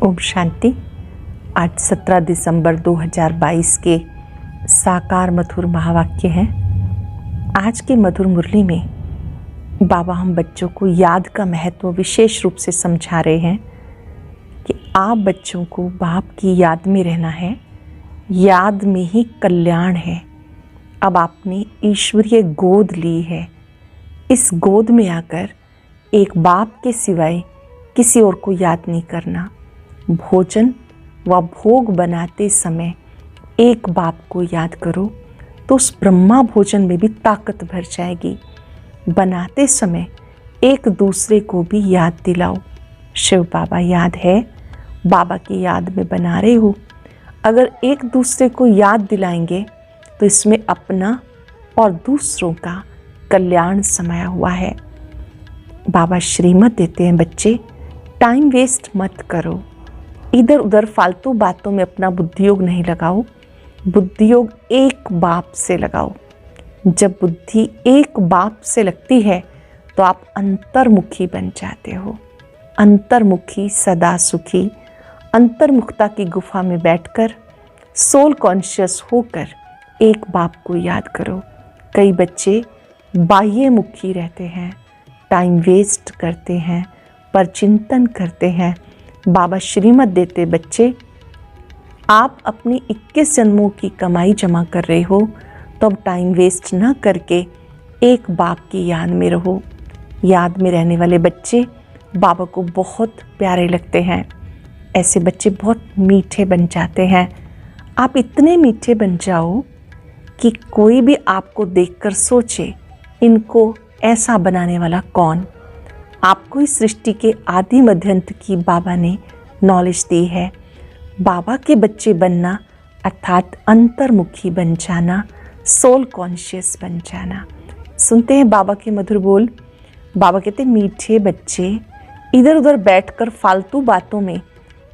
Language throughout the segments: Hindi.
ओम शांति। आज 17 दिसंबर 2022 के साकार मधुर महावाक्य हैं। आज की मधुर मुरली में बाबा हम बच्चों को याद का महत्व विशेष रूप से समझा रहे हैं कि आप बच्चों को बाप की याद में रहना है। याद में ही कल्याण है। अब आपने ईश्वरीय गोद ली है। इस गोद में आकर एक बाप के सिवाय किसी और को याद नहीं करना। भोजन व भोग बनाते समय एक बाप को याद करो तो उस ब्रह्मा भोजन में भी ताकत भर जाएगी। बनाते समय एक दूसरे को भी याद दिलाओ। शिव बाबा याद है, बाबा की याद में बना रहे हो। अगर एक दूसरे को याद दिलाएंगे तो इसमें अपना और दूसरों का कल्याण समाया हुआ है। बाबा श्रीमत देते हैं, बच्चे टाइम वेस्ट मत करो। इधर उधर फालतू बातों में अपना बुद्धियोग नहीं लगाओ। बुद्धियोग एक बाप से लगाओ। जब बुद्धि एक बाप से लगती है तो आप अंतर्मुखी बन जाते हो। अंतर्मुखी सदा सुखी। अंतर्मुखता की गुफा में बैठकर सोल कॉन्शियस होकर एक बाप को याद करो। कई बच्चे बाह्यमुखी रहते हैं, टाइम वेस्ट करते हैं, पर चिंतन करते हैं। बाबा श्रीमत देते, बच्चे आप अपनी 21 जन्मों की कमाई जमा कर रहे हो तो अब टाइम वेस्ट ना करके एक बाप की याद में रहो। याद में रहने वाले बच्चे बाबा को बहुत प्यारे लगते हैं। ऐसे बच्चे बहुत मीठे बन जाते हैं। आप इतने मीठे बन जाओ कि कोई भी आपको देखकर सोचे, इनको ऐसा बनाने वाला कौन। आपको इस सृष्टि के आदि मध्यंत की बाबा ने नॉलेज दी है। बाबा के बच्चे बनना अर्थात अंतर्मुखी बन जाना, सोल कॉन्शियस बन जाना। सुनते हैं बाबा के मधुर बोल। बाबा कहते हैं, मीठे बच्चे इधर उधर बैठकर फालतू बातों में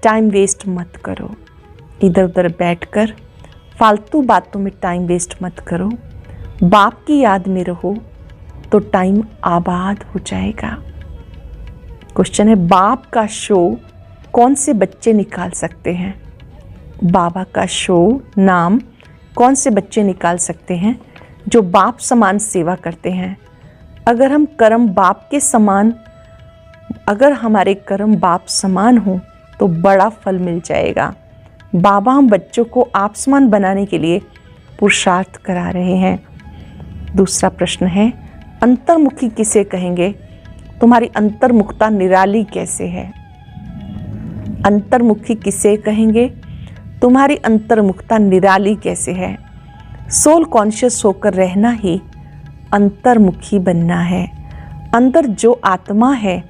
टाइम वेस्ट मत करो। इधर उधर बैठकर फालतू बातों में टाइम वेस्ट मत करो। बाप की याद में रहो तो टाइम आबाद हो जाएगा। क्वेश्चन है, बाप का शो कौन से बच्चे निकाल सकते हैं? बाबा का शो नाम कौन से बच्चे निकाल सकते हैं? जो बाप समान सेवा करते हैं। अगर हम कर्म बाप के समान, अगर हमारे कर्म बाप समान हो तो बड़ा फल मिल जाएगा। बाबा हम बच्चों को आप समान बनाने के लिए पुरुषार्थ करा रहे हैं। दूसरा प्रश्न है, अंतर्मुखी किसे कहेंगे? तुम्हारी अंतर्मुखता निराली कैसे है? अंतर्मुखी किसे कहेंगे? तुम्हारी अंतर्मुखता निराली कैसे है? सोल कॉन्शियस होकर रहना ही अंतर्मुखी बनना है। अंदर जो आत्मा है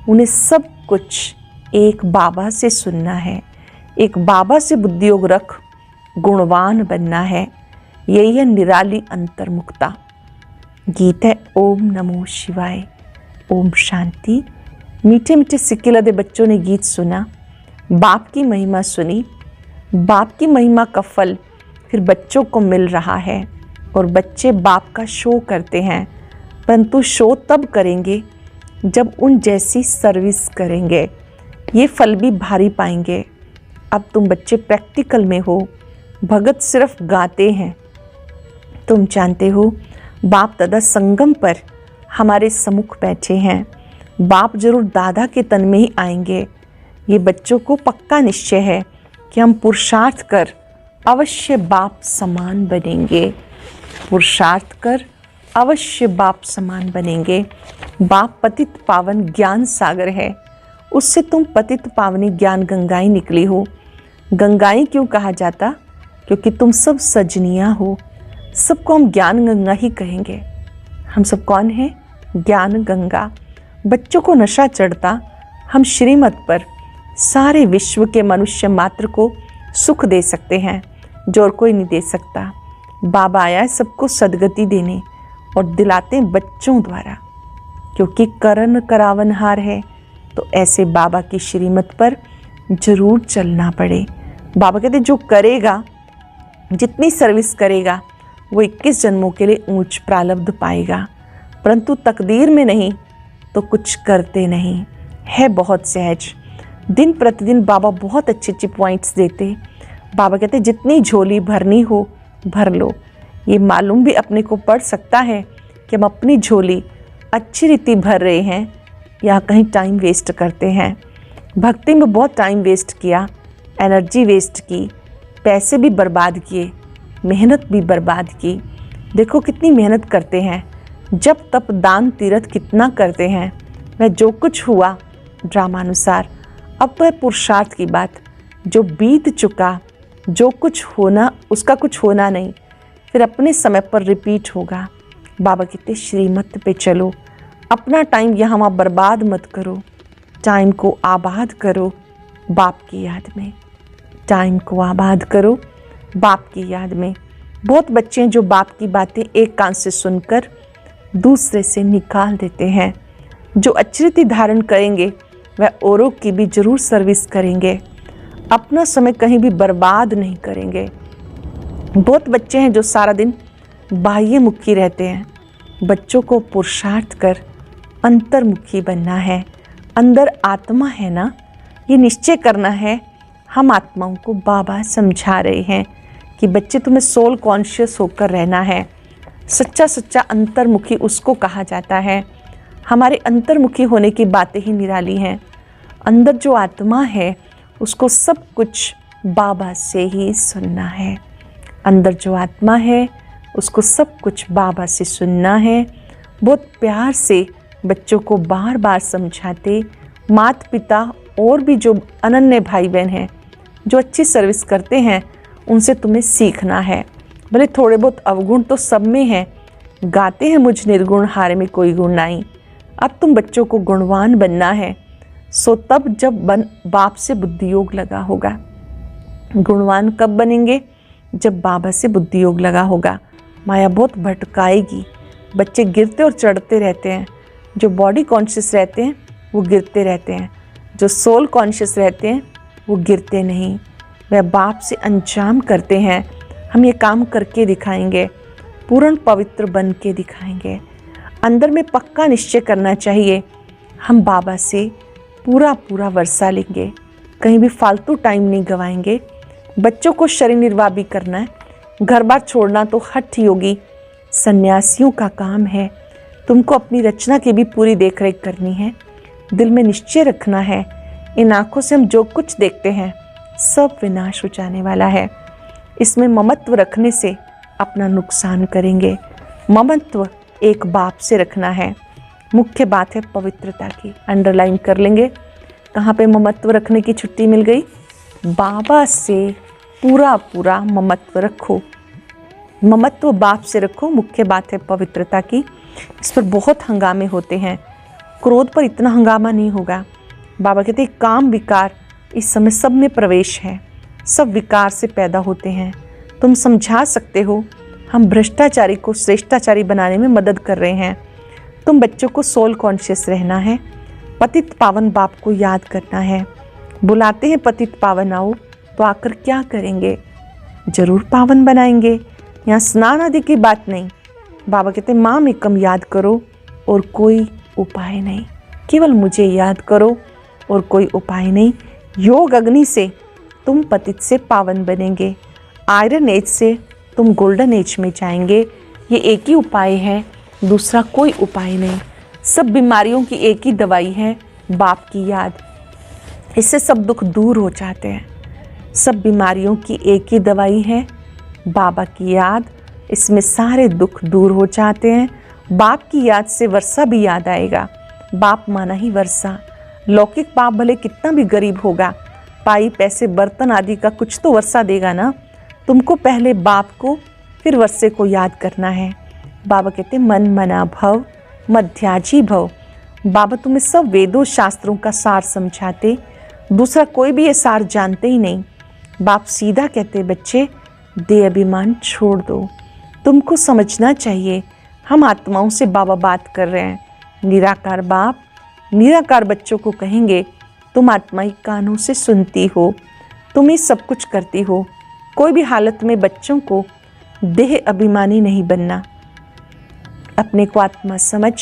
उन्हें सब कुछ एक बाबा से सुनना है। एक बाबा से बुद्धियोग रख गुणवान बनना है। यही है निराली अंतर्मुखता। गीत है ओम नमो शिवाय। ओम शांति। मीठे मीठे सिक्के लदे बच्चों ने गीत सुना, बाप की महिमा सुनी। बाप की महिमा का फल फिर बच्चों को मिल रहा है और बच्चे बाप का शो करते हैं, परंतु शो तब करेंगे जब उन जैसी सर्विस करेंगे। ये फल भी भारी पाएंगे। अब तुम बच्चे प्रैक्टिकल में हो, भगत सिर्फ गाते हैं। तुम जानते हो बाप दादा संगम पर हमारे सम्मुख बैठे हैं। बाप जरूर दादा के तन में ही आएंगे। ये बच्चों को पक्का निश्चय है कि हम पुरुषार्थ कर अवश्य बाप समान बनेंगे। पुरुषार्थ कर अवश्य बाप समान बनेंगे। बाप पतित पावन ज्ञान सागर है, उससे तुम पतित पावनी ज्ञान गंगाएं निकली हो। गंगाएं क्यों कहा जाता? क्योंकि तुम सब सजनियाँ हो। सबको हम ज्ञान गंगा ही कहेंगे। हम सब कौन हैं? ज्ञान गंगा। बच्चों को नशा चढ़ता, हम श्रीमत पर सारे विश्व के मनुष्य मात्र को सुख दे सकते हैं जो और कोई नहीं दे सकता। बाबा आया है सबको सदगति देने और दिलाते बच्चों द्वारा, क्योंकि करण करावनहार है। तो ऐसे बाबा की श्रीमत पर जरूर चलना पड़े। बाबा कहते जो करेगा, जितनी सर्विस करेगा वो 21 जन्मों के लिए ऊंच प्रालब्ध पाएगा, परंतु तकदीर में नहीं तो कुछ करते नहीं है। बहुत सहज दिन प्रतिदिन बाबा बहुत अच्छे अच्छे पॉइंट्स देते। बाबा कहते जितनी झोली भरनी हो भर लो। ये मालूम भी अपने को पड़ सकता है कि हम अपनी झोली अच्छी रीति भर रहे हैं या कहीं टाइम वेस्ट करते हैं। भक्ति में बहुत टाइम वेस्ट किया, एनर्जी वेस्ट की, पैसे भी बर्बाद किए, मेहनत भी बर्बाद की। देखो कितनी मेहनत करते हैं, जब तप दान तीर्थ कितना करते हैं। वह जो कुछ हुआ ड्रामानुसार, अब तो है पुरुषार्थ की बात। जो बीत चुका, जो कुछ होना उसका कुछ होना नहीं, फिर अपने समय पर रिपीट होगा। बाबा कहते श्रीमत पे चलो, अपना टाइम यहाँ वहाँ बर्बाद मत करो, टाइम को आबाद करो बाप की याद में। टाइम को आबाद करो बाप की याद में। बहुत बच्चे हैं जो बाप की बातें एक कान से सुनकर दूसरे से निकाल देते हैं। जो अच्छी रीति धारण करेंगे वह औरों की भी जरूर सर्विस करेंगे, अपना समय कहीं भी बर्बाद नहीं करेंगे। बहुत बच्चे हैं जो सारा दिन बाह्यमुखी रहते हैं। बच्चों को पुरुषार्थ कर अंतर्मुखी बनना है। अंदर आत्मा है ना, ये निश्चय करना है। हम आत्माओं को बाबा समझा रहे हैं कि बच्चे तुम्हें सोल कॉन्शियस होकर रहना है। सच्चा सच्चा अंतर्मुखी उसको कहा जाता है। हमारे अंतर्मुखी होने की बातें ही निराली हैं। अंदर जो आत्मा है उसको सब कुछ बाबा से ही सुनना है। अंदर जो आत्मा है उसको सब कुछ बाबा से सुनना है। बहुत प्यार से बच्चों को बार बार समझाते। माता पिता और भी जो अनन्य भाई बहन हैं, जो अच्छी सर्विस करते हैं, उनसे तुम्हें सीखना है। भले थोड़े बहुत अवगुण तो सब में हैं, गाते हैं मुझ निर्गुण हारे में कोई गुण नहीं। अब तुम बच्चों को गुणवान बनना है, सो तब जब बाप से बुद्धि योग लगा होगा। गुणवान कब बनेंगे? जब बाबा से बुद्धि योग लगा होगा। माया बहुत भटकाएगी, बच्चे गिरते और चढ़ते रहते हैं। जो बॉडी कॉन्शियस रहते हैं वो गिरते रहते हैं, जो सोल कॉन्शियस रहते हैं वो गिरते नहीं। वह बाप से अंजाम करते हैं। हम ये काम करके दिखाएंगे, पूर्ण पवित्र बन के दिखाएंगे। अंदर में पक्का निश्चय करना चाहिए, हम बाबा से पूरा पूरा वर्षा लेंगे, कहीं भी फालतू टाइम नहीं गवाएंगे। बच्चों को शरीर निर्वाह भी करना है, घर बार छोड़ना तो हठ योगी सन्यासियों का काम है। तुमको अपनी रचना की भी पूरी देखरेख करनी है। दिल में निश्चय रखना है, इन आँखों से हम जो कुछ देखते हैं सब विनाश हो जाने वाला है। इसमें ममत्व रखने से अपना नुकसान करेंगे। ममत्व एक बाप से रखना है। मुख्य बात है पवित्रता की, अंडरलाइन कर लेंगे। कहाँ पे ममत्व रखने की छुट्टी मिल गई? बाबा से पूरा पूरा ममत्व रखो। ममत्व बाप से रखो। मुख्य बात है पवित्रता की। इस पर बहुत हंगामे होते हैं, क्रोध पर इतना हंगामा नहीं होगा। बाबा कहते हैं काम विकार इस समय सब में प्रवेश है, सब विकार से पैदा होते हैं। तुम समझा सकते हो, हम भ्रष्टाचारी को श्रेष्ठाचारी बनाने में मदद कर रहे हैं। तुम बच्चों को सोल कॉन्शियस रहना है, पतित पावन बाप को याद करना है। बुलाते हैं पतित पावन आओ, तो आकर क्या करेंगे? जरूर पावन बनाएंगे। यहाँ स्नान आदि की बात नहीं। बाबा कहते हैं माँ में कम याद करो और कोई उपाय नहीं, केवल मुझे याद करो और कोई उपाय नहीं। योग अग्नि से तुम पतित से पावन बनेंगे, आयरन एज से तुम गोल्डन एज में जाएंगे। ये एक ही उपाय है, दूसरा कोई उपाय नहीं। सब बीमारियों की एक ही दवाई है, बाप की याद। इससे सब दुख दूर हो जाते हैं। सब बीमारियों की एक ही दवाई है, बाबा की याद। इसमें सारे दुख दूर हो जाते हैं। बाप की याद से वर्षा भी याद आएगा। बाप माना ही वर्षा। लौकिक बाप भले कितना भी गरीब होगा, पाई पैसे बर्तन आदि का कुछ तो वर्षा देगा ना। तुमको पहले बाप को फिर वर्षे को याद करना है। बाबा कहते मन मना भव मध्याजी भव। बाबा तुम्हें सब वेदों शास्त्रों का सार समझाते, दूसरा कोई भी ये सार जानते ही नहीं। बाप सीधा कहते बच्चे देह अभिमान छोड़ दो। तुमको समझना चाहिए हम आत्माओं से बाबा बात कर रहे हैं। निराकार बाप निराकार बच्चों को कहेंगे तुम आत्माई कानों से सुनती हो, तुम ही सब कुछ करती हो। कोई भी हालत में बच्चों को देह अभिमानी नहीं बनना। अपने को आत्मा समझ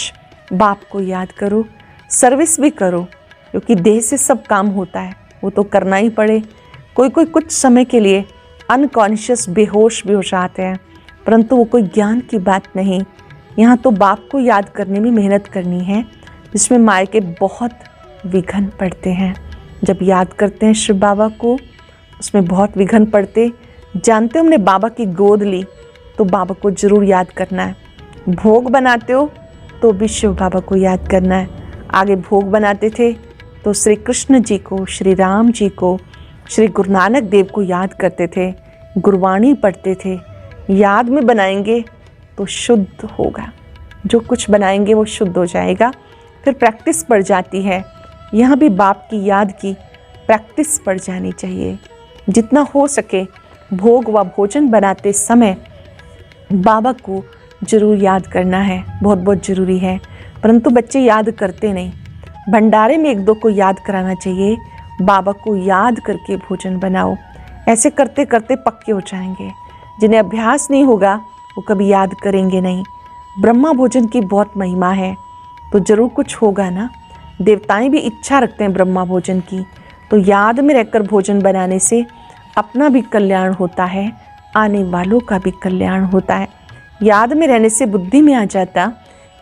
बाप को याद करो, सर्विस भी करो। क्योंकि देह से सब काम होता है, वो तो करना ही पड़े। कोई कोई कुछ समय के लिए अनकॉन्शियस बेहोश भी हो जाते हैं, परंतु वो कोई ज्ञान की बात नहीं। यहाँ तो बाप को याद करने में मेहनत करनी है, जिसमें माया के बहुत विघ्न पड़ते हैं। जब याद करते हैं शिव बाबा को, उसमें बहुत विघ्न पड़ते। जानते हो हमने बाबा की गोद ली तो बाबा को जरूर याद करना है। भोग बनाते हो तो भी शिव बाबा को याद करना है। आगे भोग बनाते थे तो श्री कृष्ण जी को, श्री राम जी को, श्री गुरु नानक देव को याद करते थे, गुरबाणी पढ़ते थे। याद में बनाएंगे तो शुद्ध होगा, जो कुछ बनाएंगे वो शुद्ध हो जाएगा। फिर प्रैक्टिस बढ़ जाती है। यहाँ भी बाप की याद की प्रैक्टिस बढ़ जानी चाहिए। जितना हो सके भोग व भोजन बनाते समय बाबा को जरूर याद करना है, बहुत बहुत ज़रूरी है। परंतु बच्चे याद करते नहीं। भंडारे में एक दो को याद कराना चाहिए, बाबा को याद करके भोजन बनाओ। ऐसे करते करते पक्के हो जाएंगे। जिन्हें अभ्यास नहीं होगा वो कभी याद करेंगे नहीं। ब्रह्मा भोजन की बहुत महिमा है, तो जरूर कुछ होगा ना। देवताएं भी इच्छा रखते हैं ब्रह्मा भोजन की, तो याद में रहकर भोजन बनाने से अपना भी कल्याण होता है, आने वालों का भी कल्याण होता है। याद में रहने से बुद्धि में आ जाता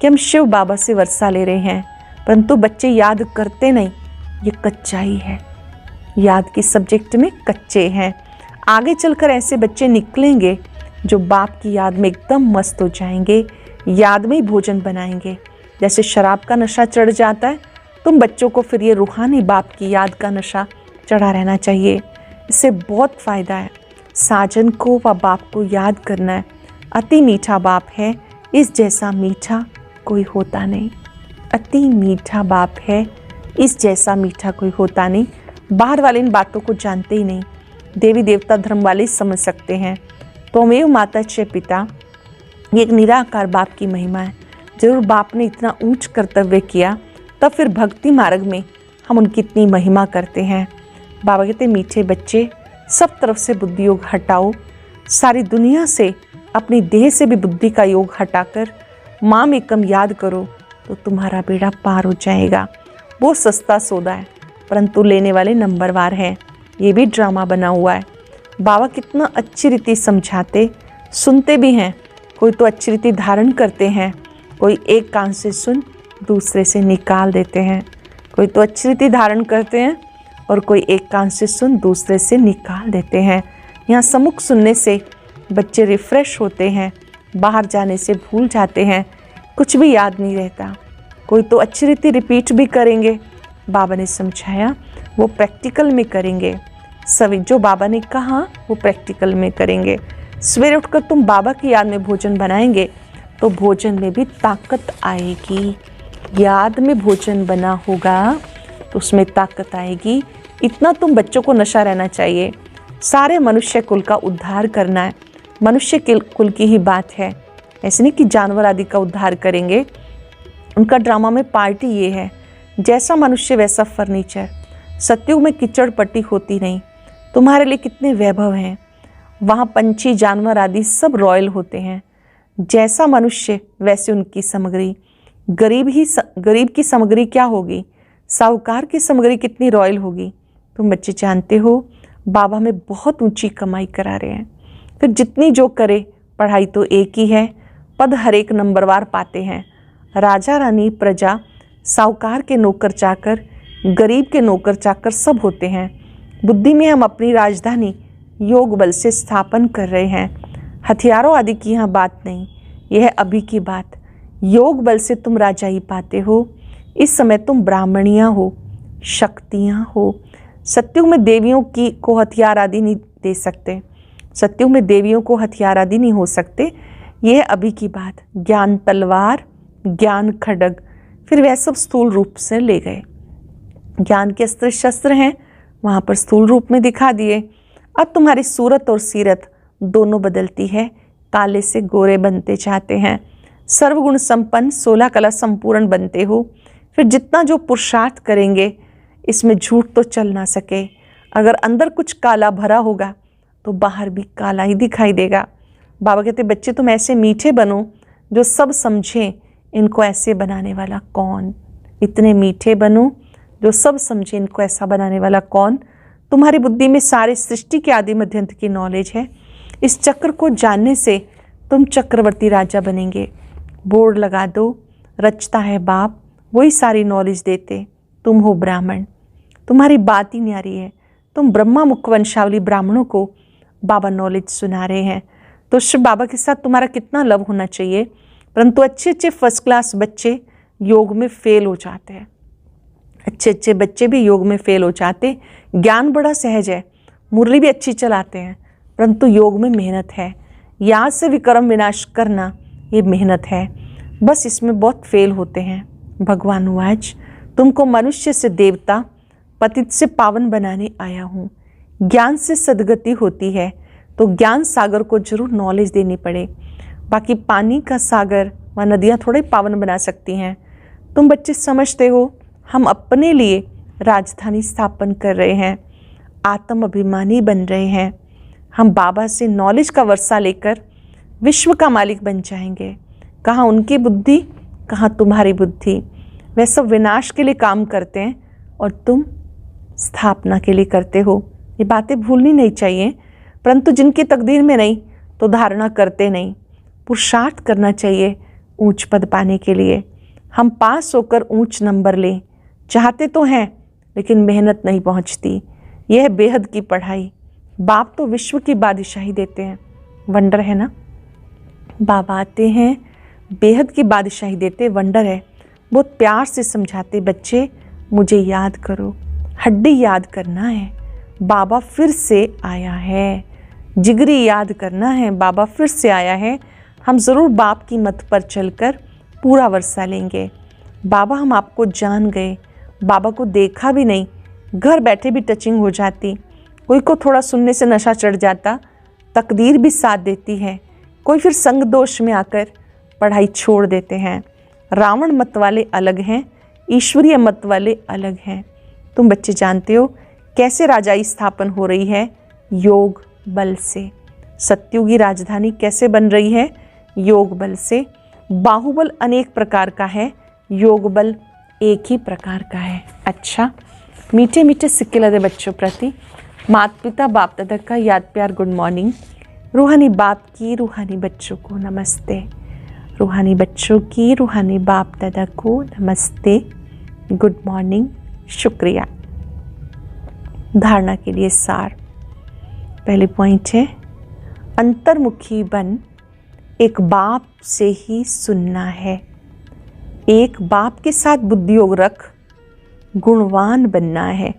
कि हम शिव बाबा से वर्षा ले रहे हैं, परंतु बच्चे याद करते नहीं। ये कच्चाई है, याद की सब्जेक्ट में कच्चे हैं। आगे चलकर ऐसे बच्चे निकलेंगे जो बाप की याद में एकदम मस्त हो जाएंगे, याद में ही भोजन बनाएंगे। जैसे शराब का नशा चढ़ जाता है, तुम बच्चों को फिर ये रूहानी बाप की याद का नशा चढ़ा रहना चाहिए। इससे बहुत फ़ायदा है। साजन को व बाप को याद करना है। अति मीठा बाप है, इस जैसा मीठा कोई होता नहीं। अति मीठा बाप है, इस जैसा मीठा कोई होता नहीं। बाहर वाले इन बातों को जानते ही नहीं। देवी देवता धर्म वाले समझ सकते हैं। त्वमेव माता च पिता, ये एक निराकार बाप की महिमा है। जरूर बाप ने इतना ऊंच कर्तव्य किया, तब फिर भक्ति मार्ग में हम उनकी इतनी महिमा करते हैं। बाबा कहते मीठे बच्चे, सब तरफ से बुद्धि योग हटाओ। सारी दुनिया से, अपनी देह से भी बुद्धि का योग हटाकर माम एकम याद करो तो तुम्हारा बेड़ा पार हो जाएगा। वो सस्ता सौदा है, परंतु लेने वाले नंबरवार हैं। ये भी ड्रामा बना हुआ है। बाबा कितना अच्छी रीति समझाते, सुनते भी हैं। कोई तो अच्छी रीति धारण करते हैं, कोई एक कान से सुन दूसरे से निकाल देते हैं। कोई तो अच्छी रीति धारण करते हैं और कोई एक कान से सुन दूसरे से निकाल देते हैं। यहाँ सम्मुख सुनने से बच्चे रिफ्रेश होते हैं, बाहर जाने से भूल जाते हैं, कुछ भी याद नहीं रहता। कोई तो अच्छी रीति रिपीट भी करेंगे, बाबा ने समझाया वो प्रैक्टिकल में करेंगे। सभी जो बाबा ने कहा वो प्रैक्टिकल में करेंगे। सवेरे उठकर तुम बाबा की याद में भोजन बनाएंगे तो भोजन में भी ताकत आएगी। याद में भोजन बना होगा तो उसमें ताकत आएगी। इतना तुम बच्चों को नशा रहना चाहिए। सारे मनुष्य कुल का उद्धार करना है, मनुष्य कुल की ही बात है। ऐसे नहीं कि जानवर आदि का उद्धार करेंगे। उनका ड्रामा में पार्टी ये है, जैसा मनुष्य वैसा फर्नीचर। सत्युग में कीचड़ पट्टी होती नहीं। तुम्हारे लिए कितने वैभव हैं, वहाँ पंछी जानवर आदि सब रॉयल होते हैं। जैसा मनुष्य वैसे उनकी सामग्री। गरीब की सामग्री क्या होगी, साहूकार की सामग्री कितनी रॉयल होगी। तुम बच्चे जानते हो बाबा में बहुत ऊंची कमाई करा रहे हैं। फिर जितनी जो करे, पढ़ाई तो एक ही है, पद हर एक नंबरवार पाते हैं। राजा रानी प्रजा, साहूकार के नौकर चाकर, गरीब के नौकर चाकर सब होते हैं। बुद्धि में हम अपनी राजधानी योग बल से स्थापन कर रहे हैं। हथियारों आदि की यहाँ बात नहीं, यह है अभी की बात। योग बल से तुम राजा ही पाते हो। इस समय तुम ब्राह्मणियाँ हो, शक्तियाँ हो। सत्युग में देवियों को हथियार आदि नहीं दे सकते। सत्युग में देवियों को हथियार आदि नहीं हो सकते। यह है अभी की बात। ज्ञान तलवार, ज्ञान खड्ग, फिर वह सब स्थूल रूप से ले गए। ज्ञान के अस्त्र शस्त्र हैं, वहाँ पर स्थूल रूप में दिखा दिए। अब तुम्हारी सूरत और सीरत दोनों बदलती है, काले से गोरे बनते जाते हैं। सर्वगुण संपन्न 16 कला संपूर्ण बनते हो। फिर जितना जो पुरुषार्थ करेंगे, इसमें झूठ तो चल ना सके। अगर अंदर कुछ काला भरा होगा तो बाहर भी काला ही दिखाई देगा। बाबा कहते बच्चे तुम ऐसे मीठे बनो जो सब समझें, इनको ऐसे बनाने वाला कौन। इतने मीठे बनो जो सब समझे इनको ऐसा बनाने वाला कौन। तुम्हारी बुद्धि में सारे सृष्टि के आदि मध्य अंत की नॉलेज है। इस चक्र को जानने से तुम चक्रवर्ती राजा बनेंगे। बोर्ड लगा दो, रचता है बाप, वही सारी नॉलेज देते। तुम हो ब्राह्मण, तुम्हारी बात ही न्यारी है। तुम ब्रह्मा मुख वंशावली ब्राह्मणों को बाबा नॉलेज सुना रहे हैं। तो शिव बाबा के साथ तुम्हारा कितना लव होना चाहिए। परंतु अच्छे अच्छे फर्स्ट क्लास बच्चे योग में फेल हो जाते हैं। अच्छे अच्छे बच्चे भी योग में फेल हो जाते। ज्ञान बड़ा सहज है, मुरली भी अच्छी चलाते हैं, परंतु योग में मेहनत है। याद से विक्रम विनाश करना ये मेहनत है, बस इसमें बहुत फेल होते हैं। भगवान आज तुमको मनुष्य से देवता, पतित से पावन बनाने आया हूँ। ज्ञान से सदगति होती है तो ज्ञान सागर को जरूर नॉलेज देनी पड़े। बाकी पानी का सागर व नदियाँ थोड़े पावन बना सकती हैं। तुम बच्चे समझते हो हम अपने लिए राजधानी स्थापन कर रहे हैं, आत्म अभिमानी बन रहे हैं। हम बाबा से नॉलेज का वर्षा लेकर विश्व का मालिक बन जाएंगे। कहाँ उनकी बुद्धि, कहाँ तुम्हारी बुद्धि। वे सब विनाश के लिए काम करते हैं और तुम स्थापना के लिए करते हो। ये बातें भूलनी नहीं चाहिए। परंतु जिनकी तकदीर में नहीं तो धारणा करते नहीं। पुरुषार्थ करना चाहिए ऊंच पद पाने के लिए। हम पास होकर ऊंच नंबर लें चाहते तो हैं, लेकिन मेहनत नहीं पहुंचती। यह बेहद की पढ़ाई। बाप तो विश्व की बादशाही देते हैं। वंडर है ना, बाबा आते हैं बेहद की बादशाही देते, वंडर है। बहुत प्यार से समझाते, बच्चे मुझे याद करो, हड्डी याद करना है, बाबा फिर से आया है। जिगरी याद करना है, बाबा फिर से आया है। हम ज़रूर बाप की मत पर चलकर पूरा वर्षा लेंगे। बाबा हम आपको जान गए, बाबा को देखा भी नहीं, घर बैठे भी टचिंग हो जाती। कोई को थोड़ा सुनने से नशा चढ़ जाता, तकदीर भी साथ देती है। कोई फिर संग दोष में आकर पढ़ाई छोड़ देते हैं। रावण मत वाले अलग हैं, ईश्वरीय मत वाले अलग हैं। तुम बच्चे जानते हो कैसे राजाई स्थापन हो रही है, योग बल से। सत्युगी राजधानी कैसे बन रही है, योग बल से। बाहुबल अनेक प्रकार का है, योग बल एक ही प्रकार का है। अच्छा, मीठे मीठे सिक्के लदे बच्चों प्रति माता पिता बाप दादा का याद प्यार गुड मॉर्निंग। रूहानी बाप की रूहानी बच्चों को नमस्ते। रूहानी बच्चों की रूहानी बाप दादा को नमस्ते, गुड मॉर्निंग, शुक्रिया। धारणा के लिए सार। पहले पॉइंट है, अंतर्मुखी बन एक बाप से ही सुनना है। एक बाप के साथ बुद्धि योग रख, गुणवान बनना है।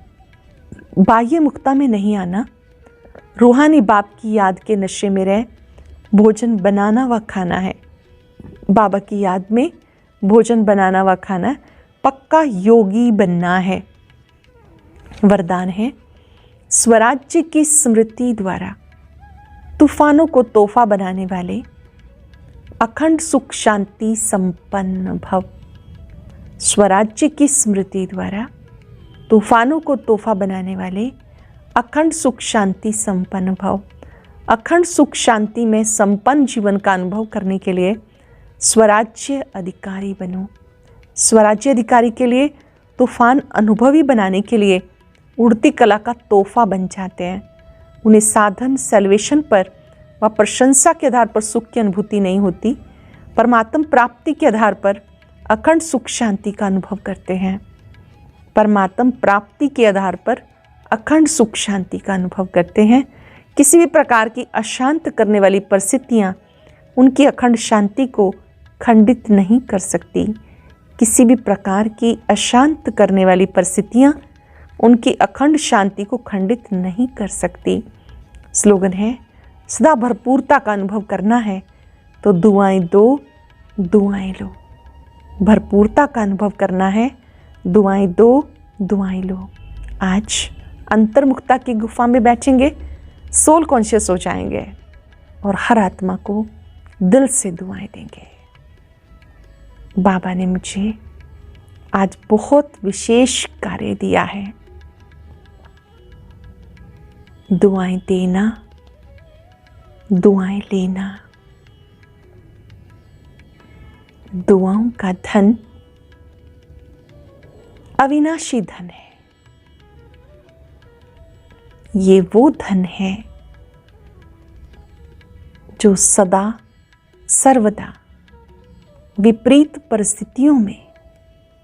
बाह्य मुक्ता में नहीं आना, रूहानी बाप की याद के नशे में रह। भोजन बनाना व खाना है, बाबा की याद में भोजन बनाना व खाना। पक्का योगी बनना है। वरदान है, स्वराज्य की स्मृति द्वारा तूफानों को तोहफा बनाने वाले अखंड सुख शांति संपन्न भव। स्वराज्य की स्मृति द्वारा तूफानों को तोहफा बनाने वाले अखंड सुख शांति संपन्न भव। अखंड सुख शांति में संपन्न जीवन का अनुभव करने के लिए स्वराज्य अधिकारी बनो। स्वराज्य अधिकारी के लिए तूफान अनुभवी बनाने के लिए उड़ती कला का तोहफा बन जाते हैं। उन्हें साधन सेल्वेशन पर व प्रशंसा के आधार पर सुख की अनुभूति नहीं होती, परमात्म प्राप्ति के आधार पर अखंड सुख शांति का अनुभव करते हैं। परमात्म प्राप्ति के आधार पर अखंड सुख शांति का अनुभव करते हैं। किसी भी प्रकार की अशांत करने वाली परिस्थितियाँ उनकी अखंड शांति को खंडित नहीं कर सकती। किसी भी प्रकार की अशांत करने वाली परिस्थितियाँ उनकी अखंड शांति को खंडित नहीं कर सकती। स्लोगन है, सदा भरपूरता का अनुभव करना है तो दुआएं दो, दुआएं लो। भरपूरता का अनुभव करना है, दुआएं दो, दुआएं लो। आज अंतर्मुखता की गुफा में बैठेंगे, सोल कॉन्शियस हो जाएंगे और हर आत्मा को दिल से दुआएं देंगे। बाबा ने मुझे आज बहुत विशेष कार्य दिया है। दुआएं देना, दुआएं लेना। दुआओं का धन अविनाशी धन है। ये वो धन है जो सदा सर्वदा विपरीत परिस्थितियों में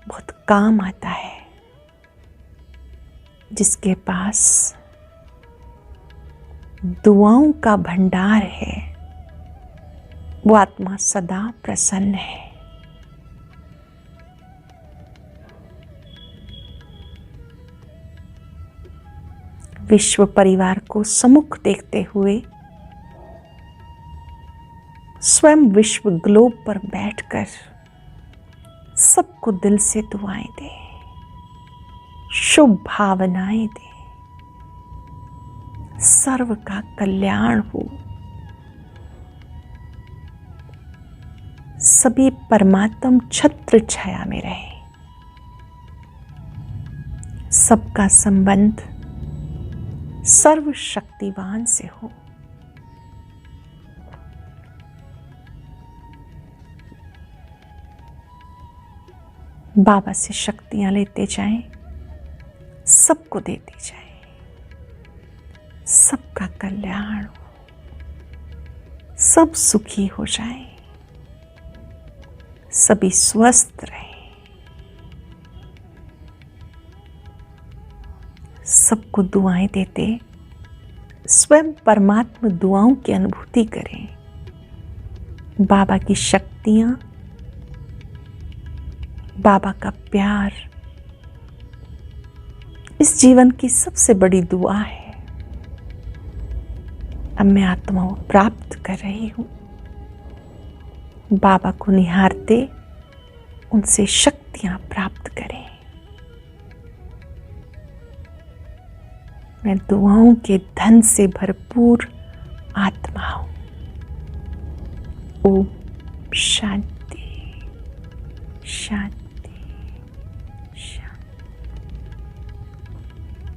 बहुत काम आता है। जिसके पास दुआओं का भंडार है, वो आत्मा सदा प्रसन्न है। विश्व परिवार को सम्मुख देखते हुए स्वयं विश्व ग्लोब पर बैठकर सबको दिल से दुआएं दे, शुभ भावनाएं दे, सर्व का कल्याण हो। सभी परमात्म छत्र छाया में रहे। सबका संबंध सर्वशक्तिवान से हो। बाबा से शक्तियां लेते जाएं, सबको देते जाएं। सबका कल्याण हो, सब सुखी हो जाएं, सभी स्वस्थ रहें। सबको दुआएं देते स्वयं परमात्मा दुआओं की अनुभूति करें। बाबा की शक्तियां, बाबा का प्यार इस जीवन की सबसे बड़ी दुआ है। अब मैं आत्माओं प्राप्त कर रही हूं। बाबा को निहारते उनसे शक्तियां प्राप्त करें। मैं दुआओं के धन से भरपूर आत्मा हूं। ओम शांति शांति।